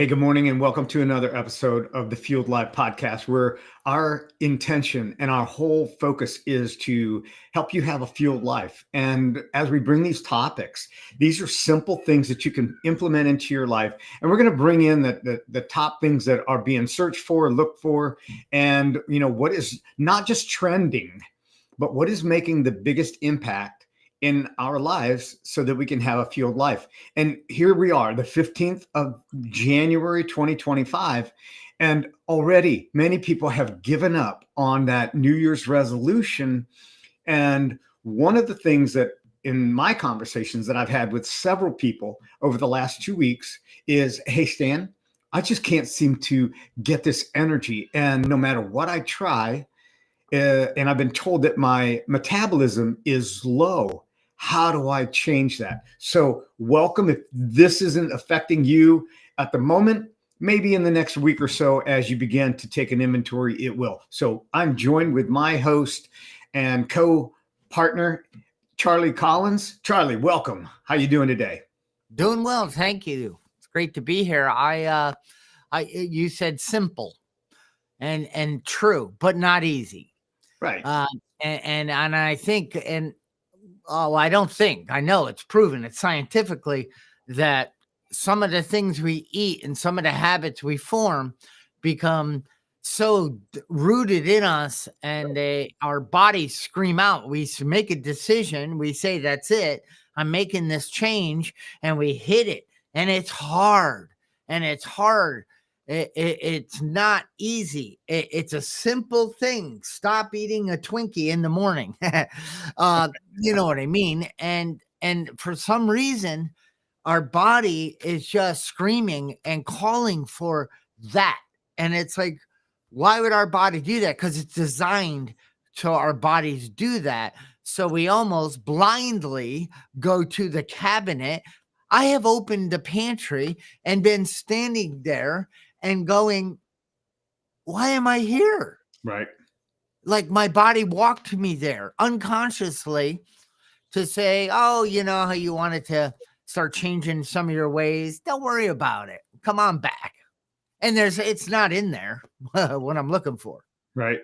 Hey, good morning, and welcome to another episode of the Fueled Life podcast, where our intention and our whole focus is to help you have a fueled life. And as we bring these topics, these are simple things that you can implement into your life. And we're going to bring in the top things that are being searched for, looked for, and what is not just trending, but what is making the biggest impact in our lives so that we can have a fueled life. And here we are, the 15th of January, 2025. And already many people have given up on that New Year's resolution. And one of the things that in my conversations that I've had with several people over the last 2 weeks is, hey, Stan, I just can't seem to get this energy. And no matter what I try, and I've been told that my metabolism is low. How do I change that? So welcome. If this isn't affecting you at the moment, maybe in the next week or so, as you begin to take an inventory, it will. So I'm joined with my host and co-partner, Charlie Collins. Charlie, welcome. How you doing today? Doing well, thank you. It's great to be here. You said simple and true, but not easy. Right. And I think, I don't think, I know it's proven, it's scientifically, that some of the things we eat and some of the habits we form become so rooted in us, and our bodies scream out. We make a decision. We say, that's it. I'm making this change, and we hit it. And it's hard. It's not easy. It's a simple thing. Stop eating a Twinkie in the morning. You know what I mean? And for some reason, our body is just screaming and calling for that. And it's like, why would our body do that? Because it's designed so our bodies do that. So we almost blindly go to the cabinet. I have opened the pantry and been standing there and going, why am I here? Right. Like my body walked me there unconsciously to say, oh, you know how you wanted to start changing some of your ways? Don't worry about it. Come on back. And it's not in there what I'm looking for. Right.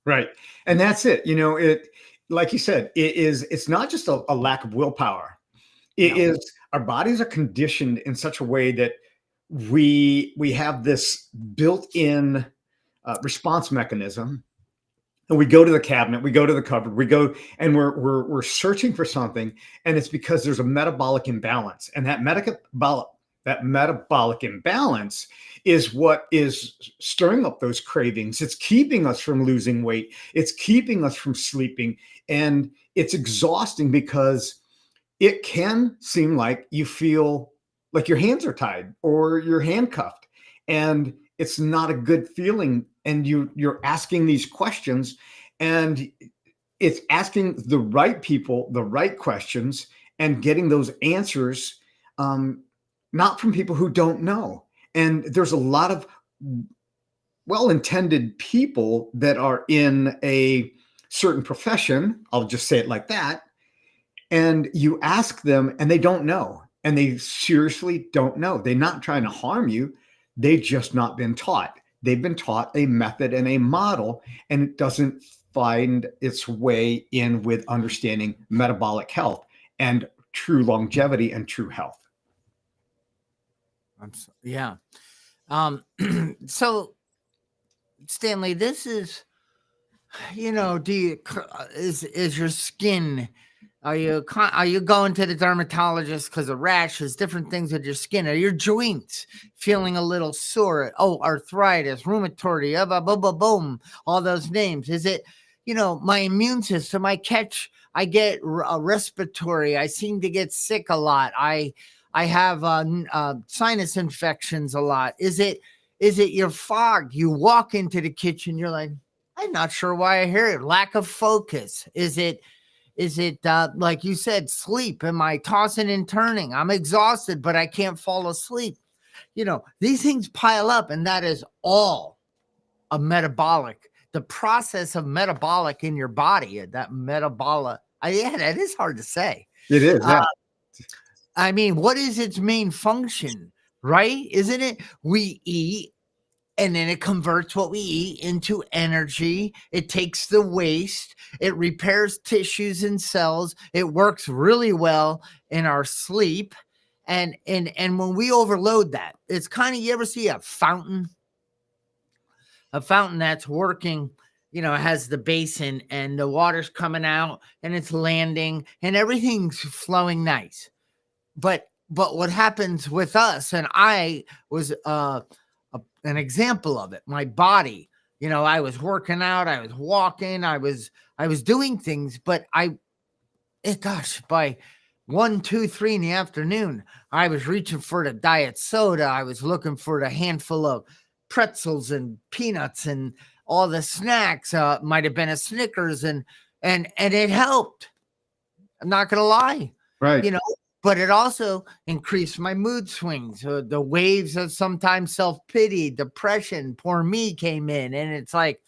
Right. And that's it. Like you said, it's not just a lack of willpower. It is our bodies are conditioned in such a way that we have this built-in response mechanism, and we go to the cabinet, we go to the cupboard, we go and we're searching for something, and it's because there's a metabolic imbalance, and that metabolic imbalance is what is stirring up those cravings. It's keeping us from losing weight. It's keeping us from sleeping, and it's exhausting because it can seem like you feel like your hands are tied or you're handcuffed, and it's not a good feeling. And you're asking these questions, and it's asking the right people the right questions and getting those answers, not from people who don't know. And there's a lot of well-intended people that are in a certain profession. I'll just say it like that. And you ask them and they don't know. And they seriously don't know. They're not trying to harm you. They've just not been taught. They've been taught a method and a model, and it doesn't find its way in with understanding metabolic health and true longevity and true health. Yeah. So, Stanley, this is, is your skin? Are you going to the dermatologist because of rashes, different things with your skin? Are your joints feeling a little sore? Oh, arthritis, rheumatoid, boom, all those names. Is it, my immune system? I get respiratory. I seem to get sick a lot. I have sinus infections a lot. Is it your fog? You walk into the kitchen, you're like, I'm not sure why I hear it. Lack of focus. Is it like you said, sleep? Am I tossing and turning? I'm exhausted, but I can't fall asleep. These things pile up, and that is all a metabolic. The process of metabolic in your body, that metabolic. That is hard to say. It is. Yeah. I mean, what is its main function? right? Isn't it? We eat and then it converts what we eat into energy. It takes the waste, it repairs tissues and cells. It works really well in our sleep. And when we overload that, it's kind of, you ever see a fountain that's working, it has the basin and the water's coming out and it's landing and everything's flowing nice. But what happens with us, and I was an example of it, my body, I was working out, I was walking, I was doing things, but gosh, by 1, 2, 3 in the afternoon, I was reaching for the diet soda. I was looking for the handful of pretzels and peanuts and all the snacks. Might have been a Snickers, and it helped. I'm not gonna lie, Right. but it also increased my mood swings. The waves of sometimes self-pity, depression, poor me came in, and it's like,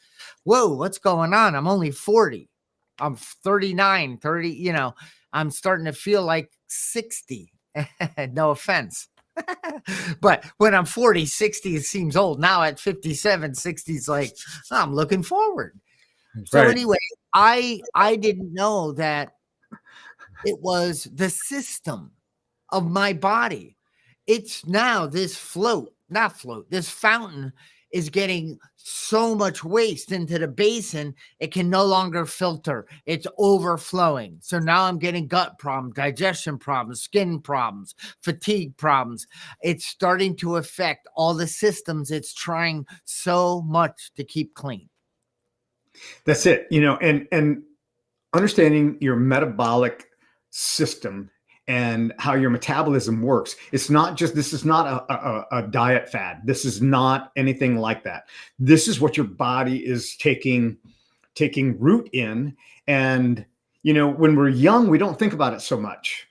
whoa, what's going on? I'm only 40. I'm 39, 30, I'm starting to feel like 60. No offense. But when I'm 40, 60, it seems old. Now at 57, 60 is like, I'm looking forward. So anyway, I didn't know that it was the system of my body. It's now this this fountain is getting so much waste into the basin, it can no longer filter. It's overflowing. So now I'm getting gut problems, digestion problems, skin problems, fatigue problems. It's starting to affect all the systems it's trying so much to keep clean. That's it. And understanding your metabolic system and how your metabolism works. This is not a diet fad. This is not anything like that. This is what your body is taking root in. And, when we're young, we don't think about it so much.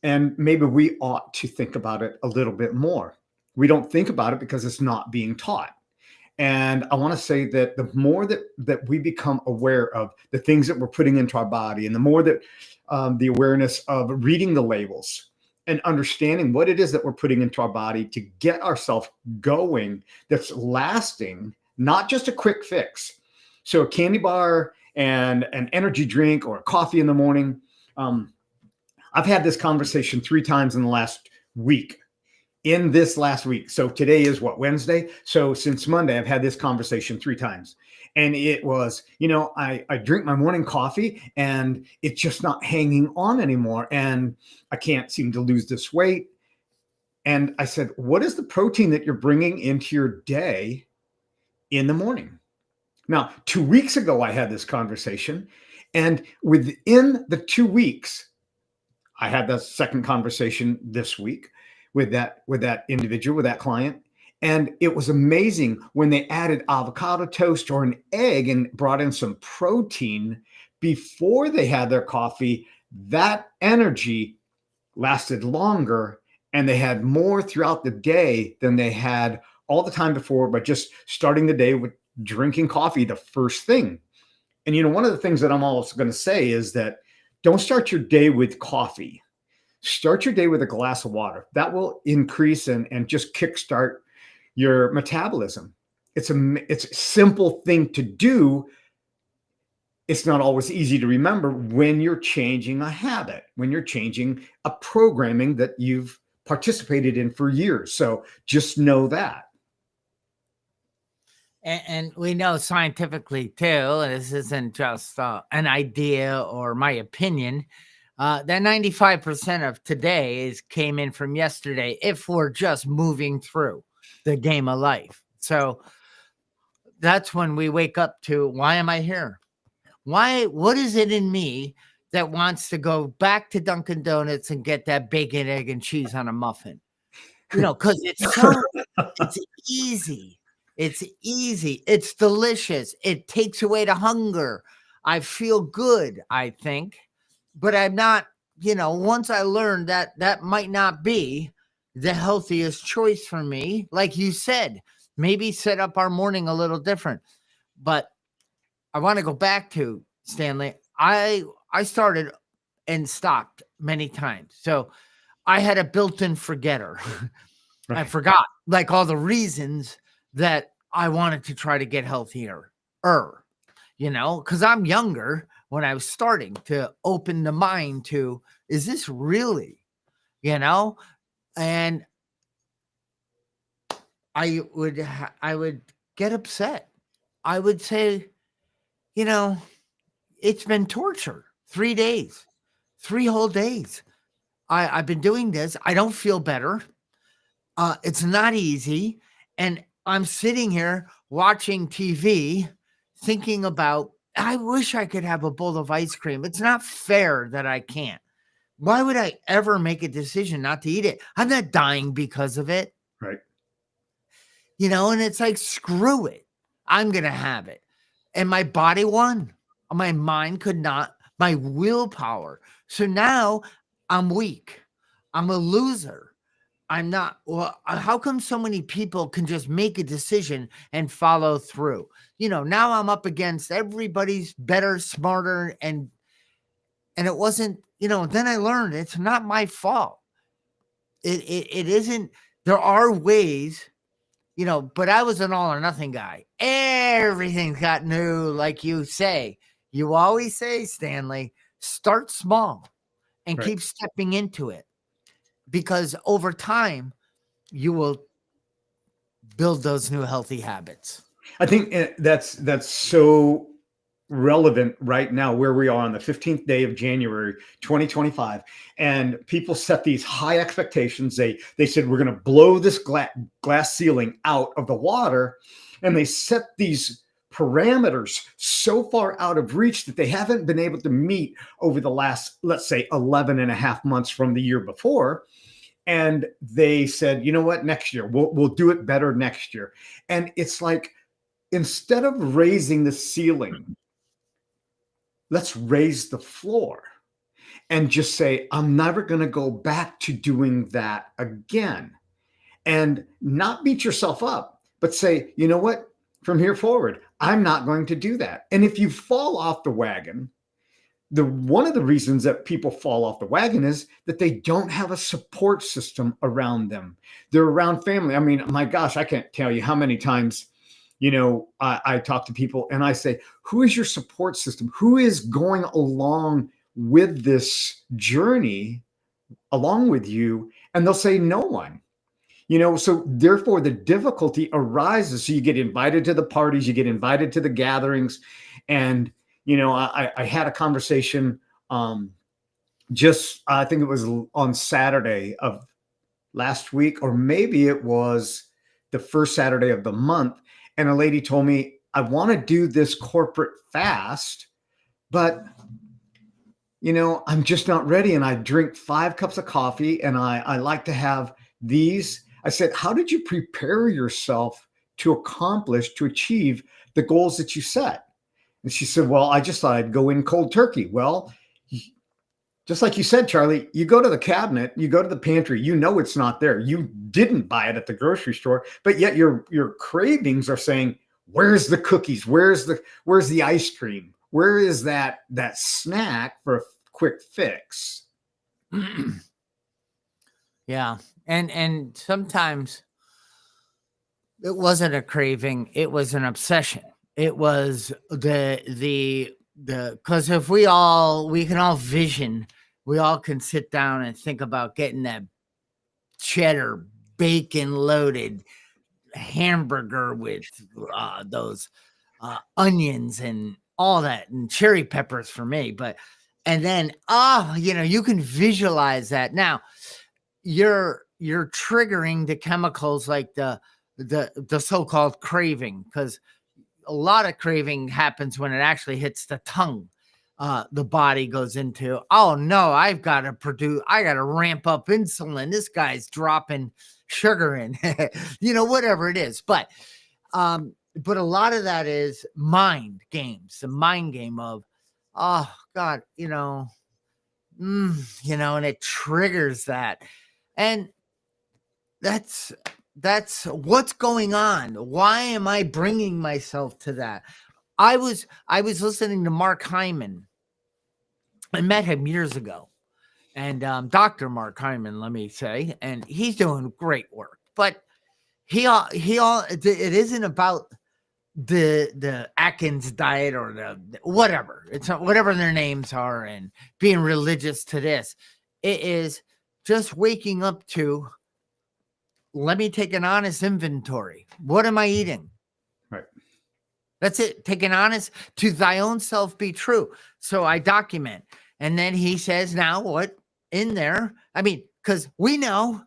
And maybe we ought to think about it a little bit more. We don't think about it because it's not being taught. And I want to say that the more that we become aware of the things that we're putting into our body, and the more that the awareness of reading the labels and understanding what it is that we're putting into our body to get ourselves going, that's lasting, not just a quick fix. So a candy bar and an energy drink or a coffee in the morning. I've had this conversation 3 times in the last week. In this last week. So today is what, Wednesday? So since Monday, I've had this conversation 3 times. And it was, I drink my morning coffee and it's just not hanging on anymore. And I can't seem to lose this weight. And I said, what is the protein that you're bringing into your day in the morning? Now, 2 weeks ago, I had this conversation. And within the 2 weeks, I had the second conversation this week with that individual, with that client. And it was amazing when they added avocado toast or an egg and brought in some protein before they had their coffee. That energy lasted longer and they had more throughout the day than they had all the time before, but just starting the day with drinking coffee the first thing. And one of the things that I'm also going to say is that don't start your day with coffee. Start your day with a glass of water. That will increase and just kickstart your metabolism. It's a simple thing to do. It's not always easy to remember when you're changing a habit, when you're changing a programming that you've participated in for years. So just know that. And we know scientifically too, and this isn't just an idea or my opinion, that 95% of today came in from yesterday if we're just moving through the game of life. So that's when we wake up to, why am I here? What is it in me that wants to go back to Dunkin' Donuts and get that bacon, egg, and cheese on a muffin? Because it's easy. It's easy. It's delicious. It takes away the hunger. I feel good, I think. But I'm not, once I learned that might not be the healthiest choice for me, like you said, maybe set up our morning a little different. But I want to go back to, Stanley, I started and stopped many times. So I had a built-in forgetter. I Right. forgot like all the reasons that I wanted to try to get healthier. Because I'm younger when I was starting to open the mind to, is this really, you know? And I would get upset. I would say, you know, it's been torture. 3 days, 3 whole days. I've been doing this. I don't feel better. It's not easy. And I'm sitting here watching TV thinking about, I wish I could have a bowl of ice cream. It's not fair that I can't. Why would I ever make a decision not to eat it? I'm not dying because of it. Right. And it's like, screw it. I'm going to have it. And my body won. My mind could not, my willpower. So now I'm weak. I'm a loser. I'm not. Well, how come so many people can just make a decision and follow through? Now I'm up against everybody's better, smarter, and it wasn't, then I learned it's not my fault. It isn't. There are ways, but I was an all or nothing guy. Everything's got new, like you say. You always say, Stanley, start small and keep stepping into it. Because over time, you will build those new healthy habits. I think that's so relevant right now, where we are on the 15th day of January 2025, and people set these high expectations. They said, we're going to blow this glass ceiling out of the water, and they set these parameters so far out of reach that they haven't been able to meet over the last, let's say, 11 and a half months from the year before. And they said, you know what, next year, we'll do it better next year. And it's like, instead of raising the ceiling, let's raise the floor and just say, I'm never going to go back to doing that again. And not beat yourself up, but say, you know what, from here forward, I'm not going to do that. And if you fall off the wagon, one of the reasons that people fall off the wagon is that they don't have a support system around them. They're around family. I mean, my gosh, I can't tell you how many times, I talk to people and I say, who is your support system? Who is going along with this journey along with you? And they'll say, no one. So therefore the difficulty arises. So you get invited to the parties, you get invited to the gatherings, and I had a conversation I think it was on Saturday of last week, or maybe it was the first Saturday of the month. And a lady told me, I want to do this corporate fast, but I'm just not ready. And I drink 5 cups of coffee and I like to have these. I said, how did you prepare yourself to achieve the goals that you set? And she said, well, I just thought I'd go in cold turkey. Well, just like you said, Charlie, you go to the cabinet, you go to the pantry, it's not there. You didn't buy it at the grocery store, but yet your cravings are saying, where's the cookies? Where's the ice cream? Where is that snack for a quick fix? Yeah. And sometimes it wasn't a craving, it was an obsession. It was because if we can all vision, we all can sit down and think about getting that cheddar bacon loaded hamburger with those onions and all that, and cherry peppers for me. And then, you can visualize that. Now you're triggering the chemicals like the so-called craving, because a lot of craving happens when it actually hits the tongue. The body goes into, oh no, I got to ramp up insulin. This guy's dropping sugar in, whatever it is. But a lot of that is mind games, the mind game of, oh God, and it triggers that. And that's what's going on. Why am I bringing myself to that? I was listening to Mark Hyman. I met him years ago, and Dr. Mark Hyman, let me say, and he's doing great work. but it isn't about the Atkins diet or the whatever. It's not, whatever their names are, and being religious to this. It is just waking up to, let me take an honest inventory. What am I eating? Right. That's it. Take an honest, to thy own self be true. So I document. And then he says, now what in there? I mean, because we know,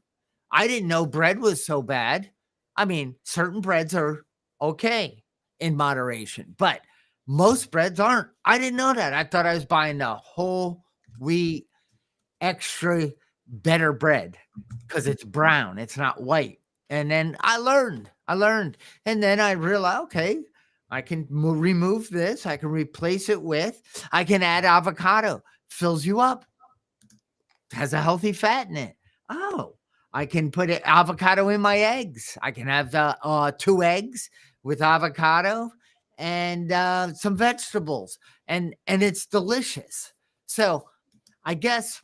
I didn't know bread was so bad. I mean, certain breads are okay in moderation, but most breads aren't. I didn't know that. I thought I was buying the whole wheat extra better bread because it's brown, it's not white. And then I learned, and then I realized, okay, I can remove this, I can replace it with, I can add avocado, fills you up, has a healthy fat in it. Oh, I can put avocado in my eggs. I can have the 2 eggs with avocado and some vegetables, and it's delicious. So I guess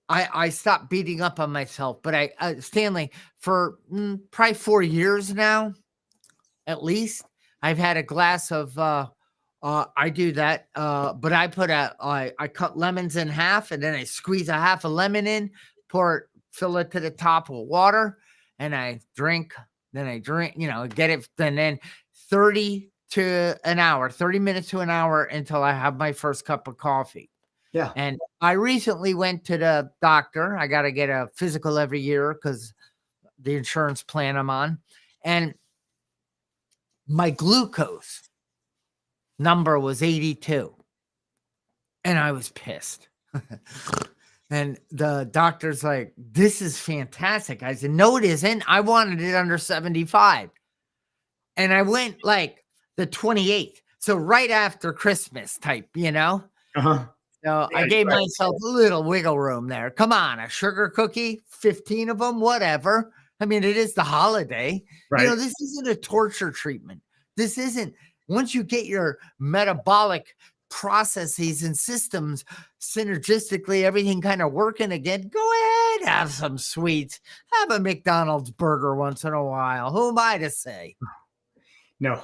I stopped beating up on myself, but Stanley, for probably 4 years now, at least, I've had a glass of I do that, but I put I cut lemons in half, and then I squeeze a half a lemon in, fill it to the top with water, and I drink. Then I drink, get it, and then 30 minutes to an hour until I have my first cup of coffee. Yeah. And I recently went to the doctor. I got to get a physical every year because the insurance plan I'm on, and my glucose number was 82, and I was pissed. And the doctor's like, this is fantastic. I said, no, it isn't. I wanted it under 75. And I went like the 28th. So right after Christmas type, Uh-huh. So I gave myself a little wiggle room there. Come on, a sugar cookie, 15 of them, whatever. I mean, it is the holiday. Right. This isn't a torture treatment. This isn't. Once you get your metabolic processes and systems synergistically, everything kind of working again, go ahead, have some sweets, have a McDonald's burger once in a while. Who am I to say? No,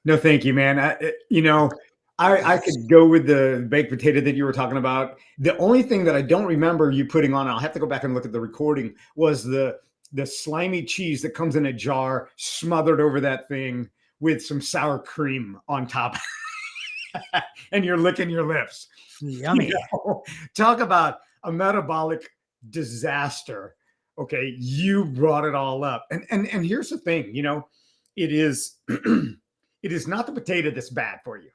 thank you, man. I could go with the baked potato that you were talking about. The only thing that I don't remember you putting on, I'll have to go back and look at the recording, was the slimy cheese that comes in a jar, smothered over that thing with some sour cream on top. And you're licking your lips. Yummy. Talk about a metabolic disaster. Okay, you brought it all up. And here's the thing, it is it is not the potato that's bad for you.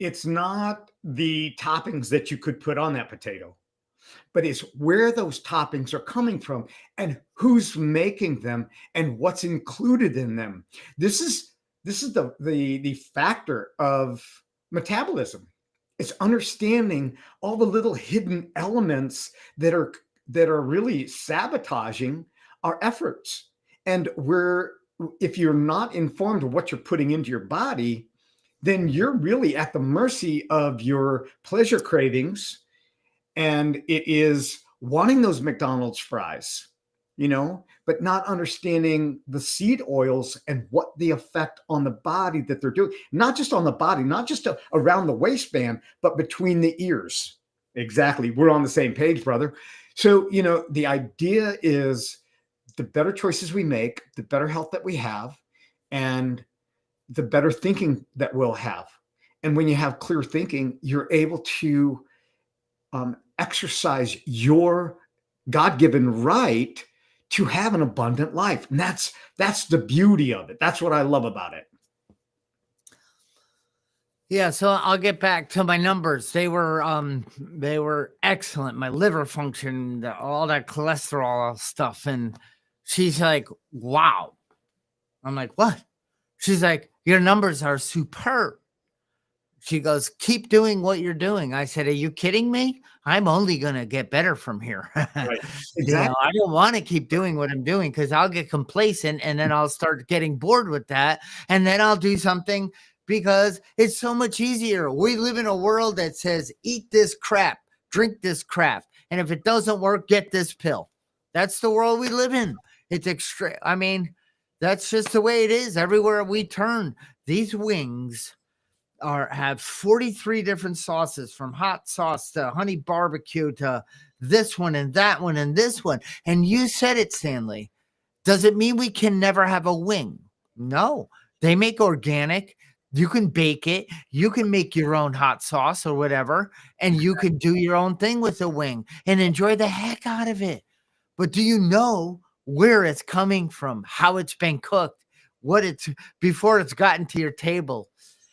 It's not the toppings that you could put on that potato, but it's where those toppings are coming from and who's making them and what's included in them. This is the factor of metabolism. It's understanding all the little hidden elements that are really sabotaging our efforts. And if you're not informed of what you're putting into your body, then you're really at the mercy of your pleasure cravings. And it is wanting those McDonald's fries, but not understanding the seed oils and what the effect on the body that they're doing, not just on the body, not just around the waistband, but between the ears. Exactly. We're on the same page, brother. So, the idea is the better choices we make, the better health that we have, and the better thinking that we'll have. And when you have clear thinking, you're able to exercise your God-given right to have an abundant life. And that's the beauty of it. That's what I love about it. Yeah, so I'll get back to my numbers. They were excellent. My liver function, all that cholesterol stuff. And she's like, wow. I'm like, what? She's like, your numbers are superb. She goes, keep doing what you're doing. I said, are you kidding me? I'm only going to get better from here. Right. Exactly. I don't want to keep doing what I'm doing because I'll get complacent and then I'll start getting bored with that. And then I'll do something because it's so much easier. We live in a world that says, eat this crap, drink this crap. And if it doesn't work, get this pill. That's the world we live in. It's extreme. I mean, that's just the way it is everywhere we turn. These wings have 43 different sauces, from hot sauce to honey barbecue to this one and that one and this one. And you said it, Stanley. Does it mean we can never have a wing? No. They make organic. You can bake it. You can make your own hot sauce or whatever, and you can do your own thing with the wing and enjoy the heck out of it. But do you know where it's coming from, how it's been cooked, what it's before it's gotten to your table?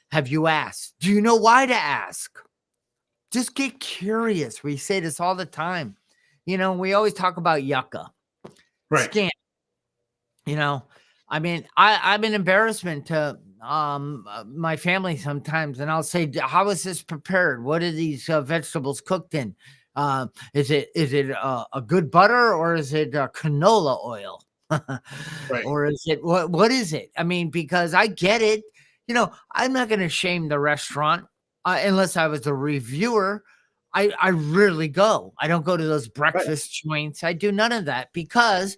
Have you asked? Do you know why to ask? Just get curious. We say this all the time. We always talk about yucca. Right. Scan. I mean, I'm an embarrassment to my family sometimes, and I'll say, how is this prepared? What are these vegetables cooked in? Is it a good butter, or is it canola oil? Right. Or is it what is it? I mean, because I get it. I'm not going to shame the restaurant unless I was a reviewer. I rarely go. I don't go to those breakfast joints. I do none of that because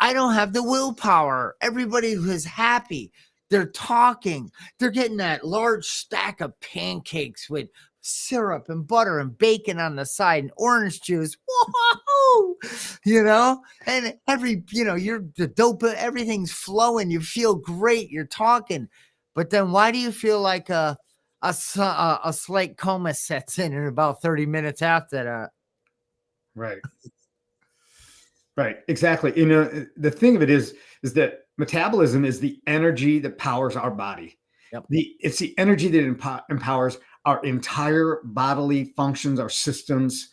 I don't have the willpower. Everybody who's happy, they're talking. They're getting that large stack of pancakes with syrup and butter and bacon on the side and orange juice. Whoa! And you're the dope. Everything's flowing. You feel great. You're talking. But then why do you feel like a slight coma sets in about 30 minutes after that? Right. Right. Exactly. The thing of it is that metabolism is the energy that powers our body. Yep. It's the energy that empowers our entire bodily functions, our systems.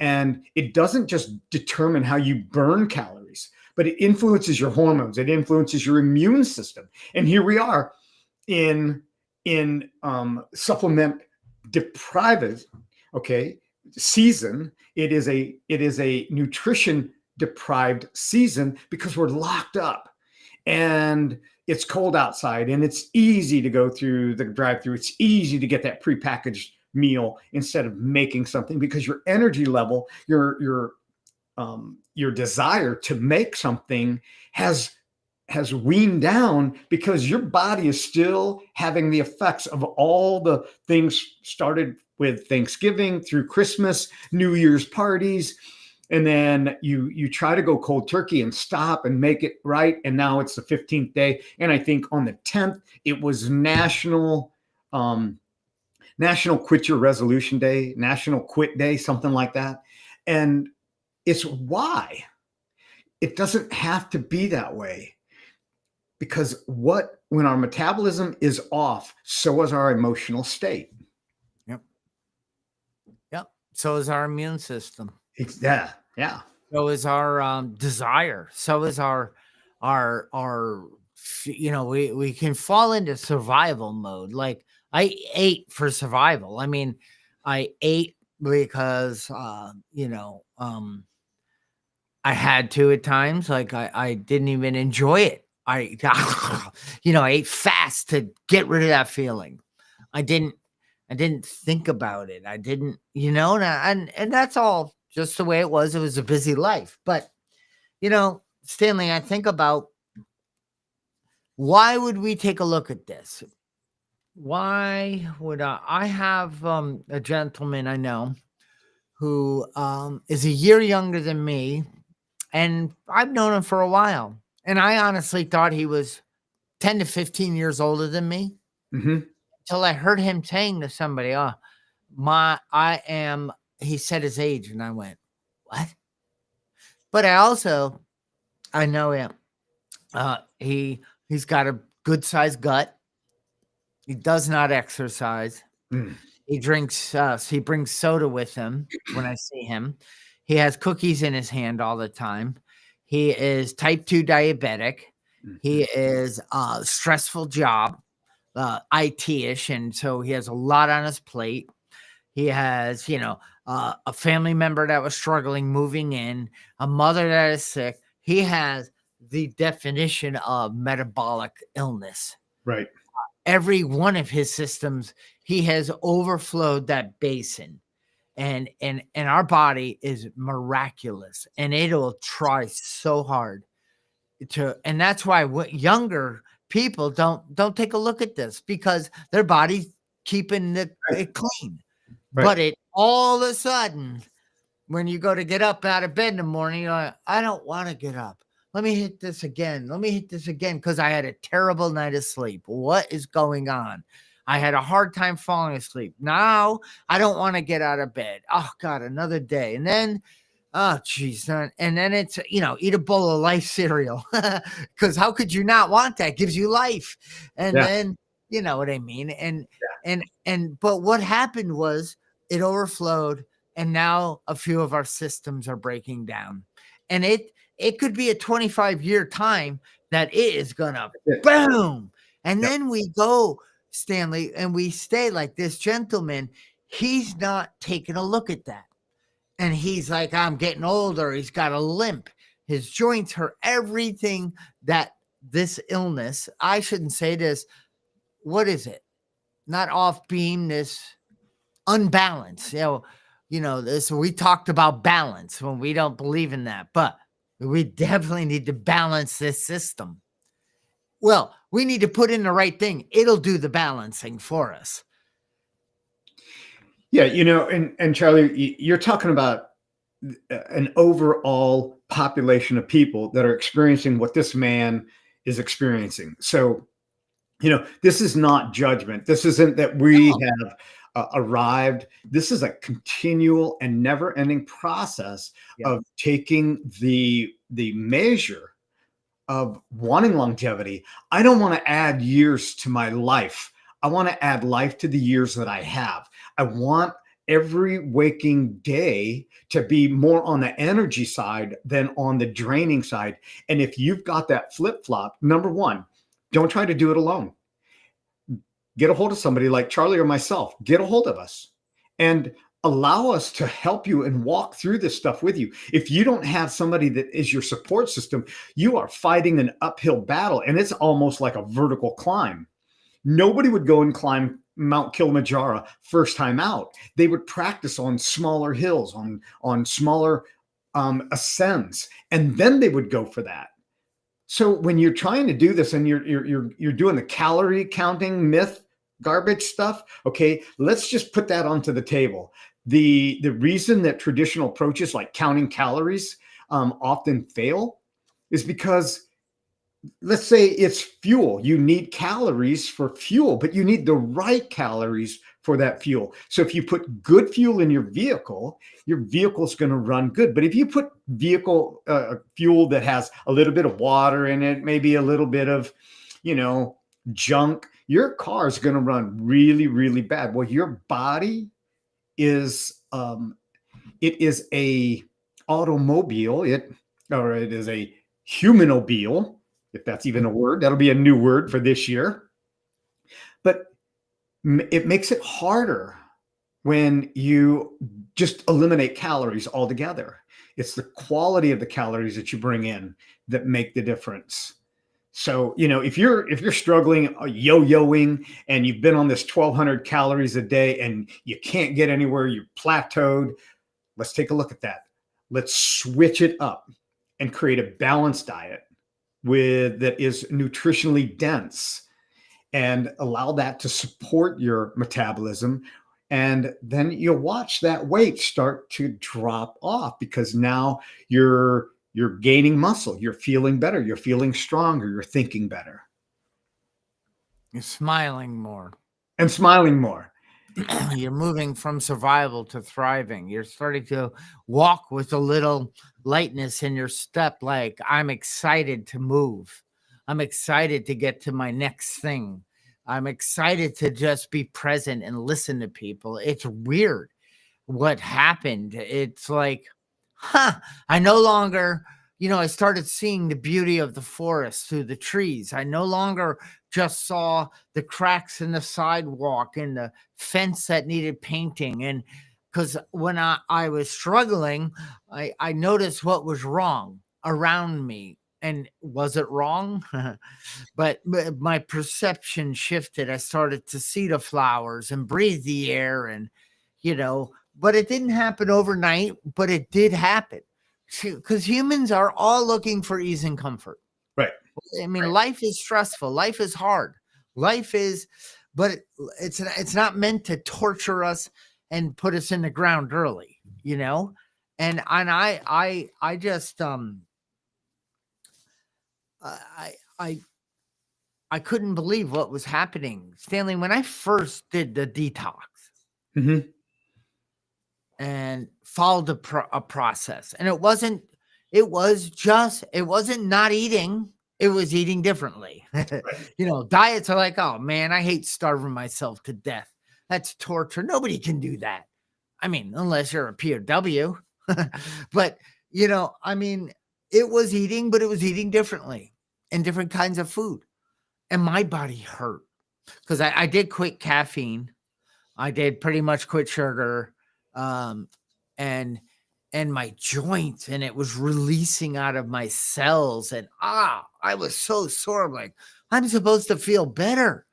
And it doesn't just determine how you burn calories, but it influences your hormones. It influences your immune system. And here we are in supplement deprived, season. It is a nutrition deprived season because we're locked up and it's cold outside and it's easy to go through the drive-through. It's easy to get that prepackaged meal instead of making something, because your energy level, your desire to make something has weaned down, because your body is still having the effects of all the things started with Thanksgiving through Christmas, New Year's parties. And then you try to go cold turkey and stop and make it right. And now it's the 15th day. And I think on the 10th, it was National Quit Your Resolution Day, National Quit Day, something like that. And it's why it doesn't have to be that way. Because when our metabolism is off, so is our emotional state. Yep. So is our immune system. Yeah. So is our desire. So is our we can fall into survival mode. Like, I ate for survival. I mean, I ate because I had to at times. Like, I didn't even enjoy it. I ate fast to get rid of that feeling. I didn't think about it. I didn't, and that's all just the way it was. It was a busy life. But, Stanley, I think about, why would we take a look at this? Why would I have a gentleman I know who is a year younger than me, and I've known him for a while. And I honestly thought he was 10 to 15 years older than me. Mm-hmm. Until I heard him saying to somebody, he said his age, and I went, what? But I know him. He's got a good sized gut. He does not exercise. He drinks, he brings soda with him when I see him. He has cookies in his hand all the time. He is type 2 diabetic. He is a stressful job, IT-ish. And so he has a lot on his plate. He has, a family member that was struggling moving in, a mother that is sick. He has the definition of metabolic illness. Right. Every one of his systems, he has overflowed that basin. And our body is miraculous, and it'll try so hard and that's why what younger people don't take a look at this, because their body's keeping it clean. Right. But it all of a sudden, when you go to get up out of bed in the morning, you're like, I don't want to get up. Let me hit this again. Let me hit this again because I had a terrible night of sleep. What is going on? I had a hard time falling asleep. Now I don't want to get out of bed. Oh God, another day. And then, oh geez, and then it's, eat a bowl of Life cereal, because how could you not want that? It gives you life. And then, you know what I mean? But what happened was it overflowed, and now a few of our systems are breaking down, and it could be a 25-year time that it is gonna boom. And then we go, Stanley, and we stay like this gentleman. He's not taking a look at that. And he's like, I'm getting older. He's got a limp. His joints hurt. Everything that this illness, I shouldn't say this. What is it? Not off beam, this unbalance. This, we talked about balance when we don't believe in that, but we definitely need to balance this system. Well, we need to put in the right thing. It'll do the balancing for us. Yeah, and Charlie, you're talking about an overall population of people that are experiencing what this man is experiencing. So, this is not judgment. This isn't that we have arrived. This is a continual and never-ending process of taking the measure of wanting longevity. I don't want to add years to my life. I want to add life to the years that I have. I want every waking day to be more on the energy side than on the draining side. And if you've got that flip-flop, number one, don't try to do it alone. Get a hold of somebody like Charlie or myself. Get a hold of us and allow us to help you and walk through this stuff with you. If you don't have somebody that is your support system, you are fighting an uphill battle, and it's almost like a vertical climb. Nobody would go and climb Mount Kilimanjaro first time out. They would practice on smaller hills, on smaller ascents, and then they would go for that. So when you're trying to do this and you're doing the calorie counting myth garbage stuff, okay, let's just put that onto the table. The reason that traditional approaches like counting calories often fail is because, let's say it's fuel. You need calories for fuel, but you need the right calories for that fuel. So if you put good fuel in your vehicle's going to run good. But if you put fuel that has a little bit of water in it, maybe a little bit of, junk, your car is going to run really, really bad. Well, your body is, it is a automobile. It is a humanobile. If that's even a word, that'll be a new word for this year. But it makes it harder when you just eliminate calories altogether. It's the quality of the calories that you bring in that make the difference. So, if you're struggling, yo-yoing, and you've been on this 1,200 calories a day and you can't get anywhere, you're plateaued, let's take a look at that. Let's switch it up and create a balanced diet that is nutritionally dense, and allow that to support your metabolism. And then you'll watch that weight start to drop off, because now you're gaining muscle, you're feeling better, you're feeling stronger, you're thinking better. You're smiling more. And smiling more. You're moving from survival to thriving. You're starting to walk with a little lightness in your step. Like, I'm excited to move. I'm excited to get to my next thing. I'm excited to just be present and listen to people. It's weird what happened. It's like, I no longer, I started seeing the beauty of the forest through the trees. I no longer just saw the cracks in the sidewalk and the fence that needed painting. And because when I was struggling, I noticed what was wrong around me. And was it wrong? But my perception shifted. I started to see the flowers and breathe the air, and, but it didn't happen overnight, but it did happen, because humans are all looking for ease and comfort. I mean, Right. life is stressful. Life is hard. Life is, but it's not meant to torture us and put us in the ground early, you know? And I just I I couldn't believe what was happening. Stanley, when I first did the detox Hmm. and followed a process, and it wasn't not eating, it was eating differently. Right. Diets are like, oh man, I hate starving myself to death. That's torture. Nobody can do that. I mean, unless you're a POW. But I mean, it was eating, but it was eating differently and different kinds of food. And my body hurt because I did quit caffeine. I did pretty much quit sugar, um, and my joints, and it was releasing out of my cells, and I was so sore. I'm like, I'm supposed to feel better.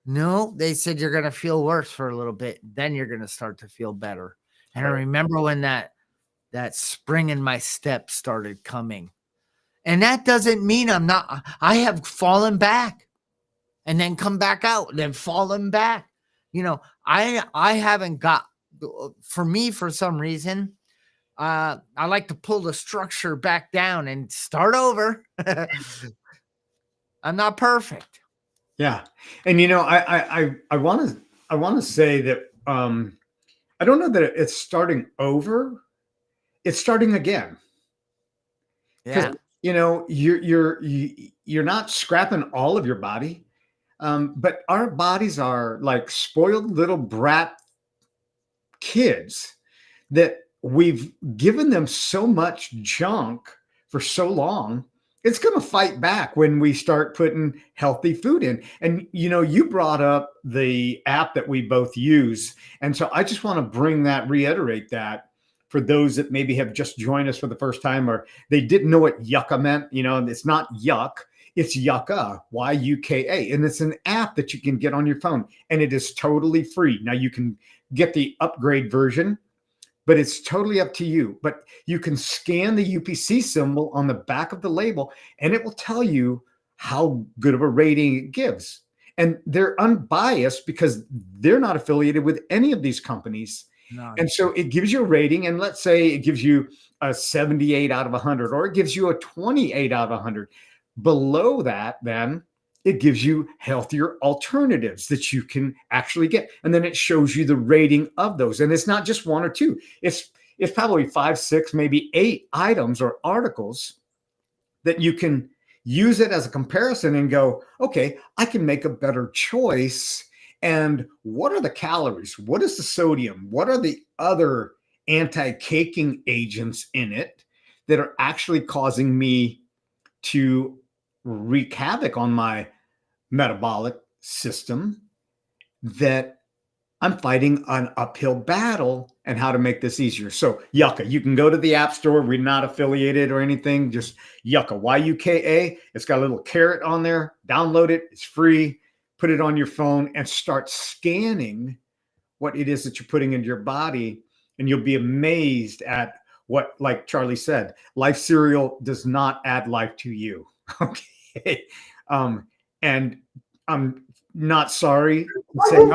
No, they said you're gonna feel worse for a little bit, then you're gonna start to feel better. And I Right. remember when that spring in my step started coming. And that doesn't mean I have fallen back and then come back out and then fallen back. I haven't got, for me, for some reason, I like to pull the structure back down and start over. I'm not perfect. Yeah. And I want to say that I don't know that it's starting over. It's starting again. Because Yeah. you're not scrapping all of your body, but our bodies are like spoiled little brat kids that we've given them so much junk for so long. It's going to fight back when we start putting healthy food in. And you brought up the app that we both use, and so I just want to reiterate that for those that maybe have just joined us for the first time, or they didn't know what yucca meant. It's not yuck, it's yucca, yuka, and it's an app that you can get on your phone, and it is totally free. Now you can get the upgrade version, but it's totally up to you. But you can scan the UPC symbol on the back of the label, and it will tell you how good of a rating it gives. And they're unbiased because they're not affiliated with any of these companies. No. And so it gives you a rating. And let's say it gives you a 78 out of 100, or it gives you a 28 out of 100. Below that, then it gives you healthier alternatives that you can actually get. And then it shows you the rating of those. And it's not just one or two. It's probably 5, 6, maybe 8 items or articles that you can use it as a comparison and go, okay, I can make a better choice. And what are the calories? What is the sodium? What are the other anti-caking agents in it that are actually causing me to wreak havoc on my metabolic system, that I'm fighting an uphill battle, and how to make this easier. So Yucca, you can go to the App Store. We're not affiliated or anything. Just Yucca, yuka. It's got a little carrot on there. Download it. It's free. Put it on your phone and start scanning what it is that you're putting into your body. And you'll be amazed at what, like Charlie said, life cereal does not add life to you. Okay. And I'm not sorry to say,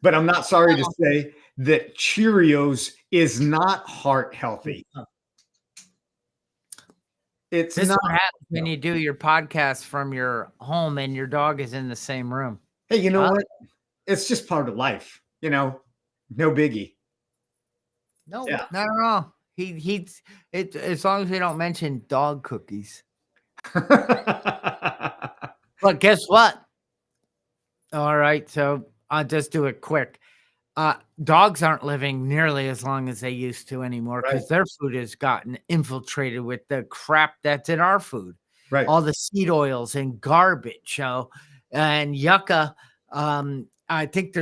but I'm not sorry to say that Cheerios is not heart healthy. It's This is not. what happens when you do your podcast from your home and your dog is in the same room. Hey, you know what? It's just part of life. No biggie. No, Yeah. not at all. He's it as long as we don't mention dog cookies. But guess what? All right, so I'll just do it quick. Dogs aren't living nearly as long as they used to anymore because their food has gotten infiltrated with the crap that's in our food. Right. All the seed oils and garbage. And yucca. I think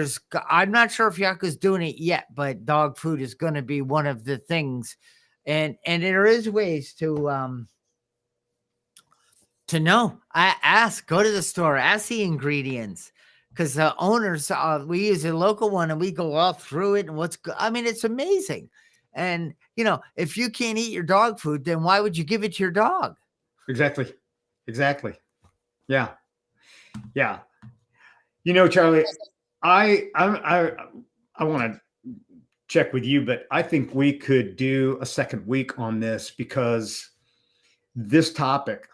I'm not sure if yucca's doing it yet, but dog food is going to be one of the things. And there is ways to know. Go to the store, ask the ingredients. Because the owners, we use a local one and we go all through it. And it's amazing. And, if you can't eat your dog food, then why would you give it to your dog? Exactly. Exactly. Yeah. Yeah. Charlie, I want to check with you, but I think we could do a second week on this, because this topic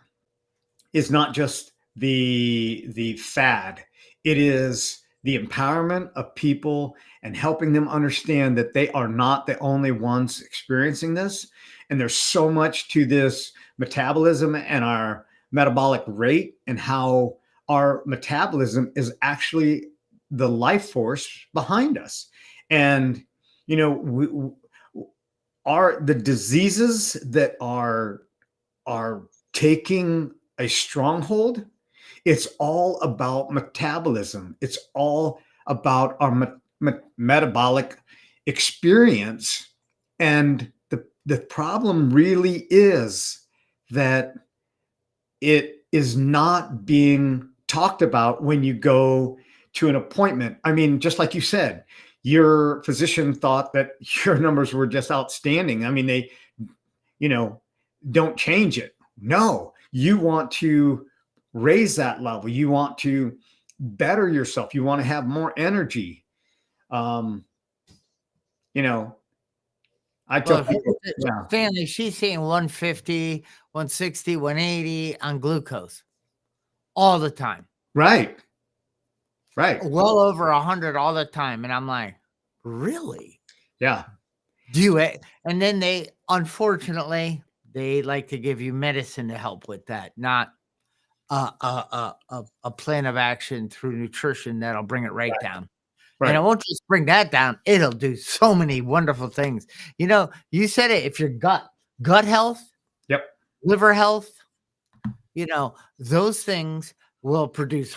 is not just the fad. It is the empowerment of people and helping them understand that they are not the only ones experiencing this. And there's so much to this metabolism and our metabolic rate, and how our metabolism is actually the life force behind us. And we are the diseases that are taking a stronghold. It's all about metabolism. It's all about our metabolic experience. And the problem really is that it is not being talked about when you go to an appointment. I mean, just like you said, your physician thought that your numbers were just outstanding. I mean, they, don't change it. No, you want to raise that level. You want to better yourself. You want to have more energy. I tell people, yeah. Stanley, she's seeing 150, 160, 180 on glucose all the time. Right. Well over 100 all the time. And I'm like, really? Yeah. And then they, unfortunately, they like to give you medicine to help with that, not a plan of action through nutrition that'll bring it right down. Right. And it won't just bring that down. It'll do so many wonderful things. You said it, if your gut health, yep, liver health, those things will produce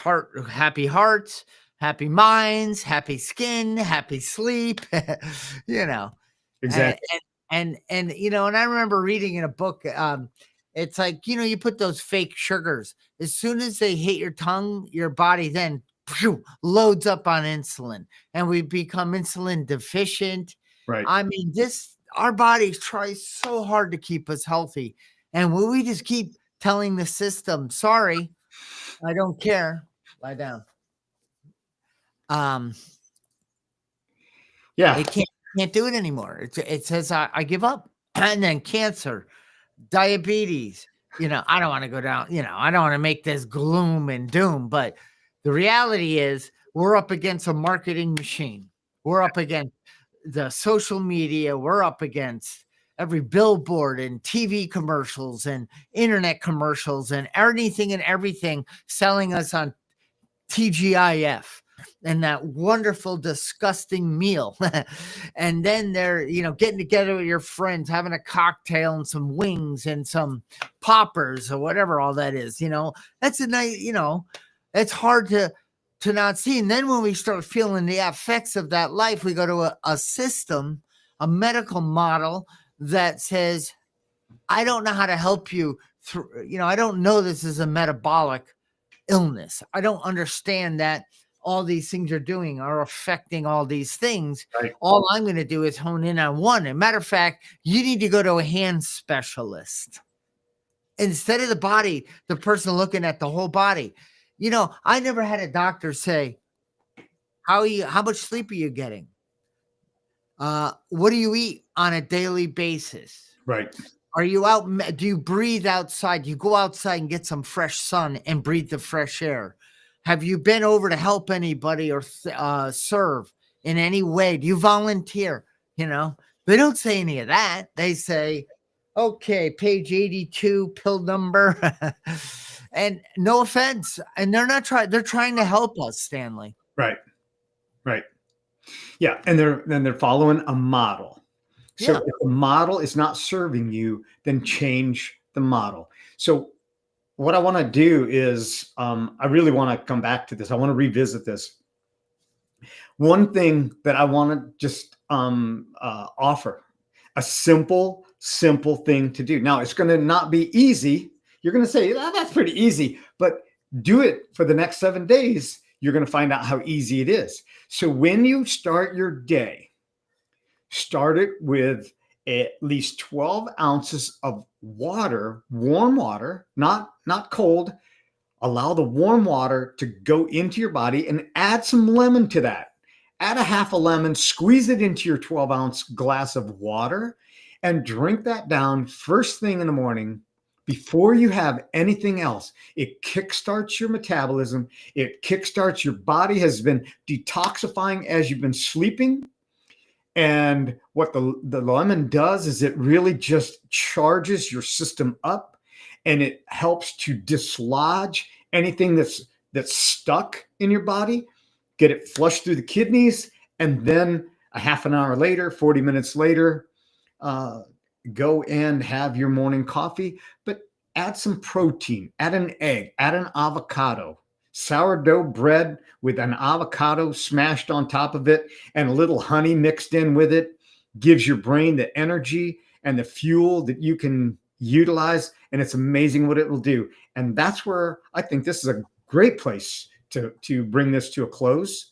happy hearts, happy minds, happy skin, happy sleep, Exactly. And I remember reading in a book, it's like, you put those fake sugars, as soon as they hit your tongue, your body then loads up on insulin, and we become insulin deficient. Right. I mean, our bodies try so hard to keep us healthy. And when we just keep telling the system, sorry, I don't care, lie down. Yeah. It can't do it anymore. It says, I give up. And then cancer, diabetes, I don't want to go down, I don't want to make this gloom and doom, but the reality is we're up against a marketing machine. We're up against the social media. We're up against every billboard and TV commercials and internet commercials and anything and everything selling us on TGIF and that wonderful, disgusting meal. And then they're, getting together with your friends, having a cocktail and some wings and some poppers or whatever all that is, that's a nice, it's hard to not see. And then when we start feeling the effects of that life, we go to a system, a medical model that says, I don't know how to help you through, I don't know this is a metabolic illness. I don't understand that all these things you're doing are affecting all these things. Right. All I'm going to do is hone in on one. As a matter of fact, you need to go to a hand specialist instead of the body, the person looking at the whole body. I never had a doctor say, how much sleep are you getting? What do you eat on a daily basis? Right. Are you out? Do you breathe outside? You go outside and get some fresh sun and breathe the fresh air. Have you been over to help anybody or serve in any way? Do you volunteer? They don't say any of that. They say, okay, page 82, pill number. And no offense. And they're trying to help us, Stanley. Right. Yeah. And they're following a model. So if the model is not serving you, then change the model. So what I want to do is, I really want to come back to this. I want to revisit this. One thing that I want to just offer, a simple thing to do. Now, it's going to not be easy. You're going to say, that's pretty easy, but do it for the next 7 days. You're going to find out how easy it is. So when you start your day, start it with at least 12 ounces of water, warm water, not cold. Allow the warm water to go into your body and add some lemon to that. Add a half a lemon, squeeze it into your 12-ounce glass of water, and drink that down first thing in the morning before you have anything else. It kickstarts your metabolism. It kickstarts your body, has been detoxifying as you've been sleeping. And what the lemon does is it really just charges your system up, and it helps to dislodge anything that's stuck in your body, get it flushed through the kidneys, and then a half an hour later, 40 minutes later, go and have your morning coffee. But add some protein, add an egg, add an avocado, sourdough bread with an avocado smashed on top of it and a little honey mixed in with it gives your brain the energy and the fuel that you can utilize. And it's amazing what it will do. And that's where I think this is a great place to bring this to a close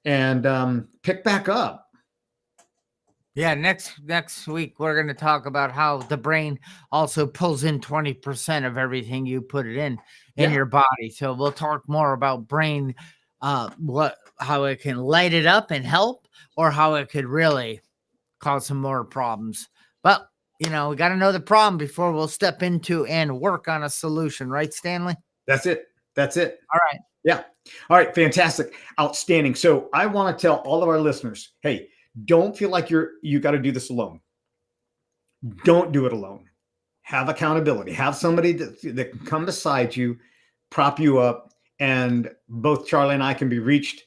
and pick back up. Yeah, next week we're going to talk about how the brain also pulls in 20% of everything you put it in your body. So we'll talk more about brain, how it can light it up and help, or how it could really cause some more problems. But we got to know the problem before we'll step into and work on a solution, right, Stanley? That's it. All right. Yeah. All right. Fantastic. Outstanding. So I want to tell all of our listeners, hey, don't feel like you got to do this alone. Don't do it alone. Have accountability. Have somebody that can come beside you, prop you up, and both Charlie and I can be reached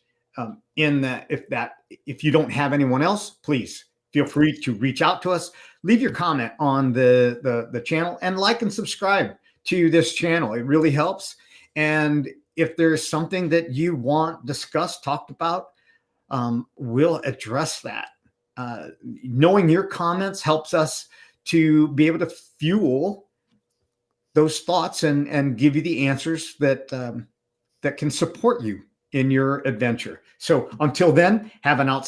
in that. If you don't have anyone else, please feel free to reach out to us. Leave your comment on the channel and like and subscribe to this channel. It really helps. And if there's something that you want discussed, talked about, we'll address that. Knowing your comments helps us to be able to fuel those thoughts and give you the answers that can support you in your adventure. So until then, have an outstanding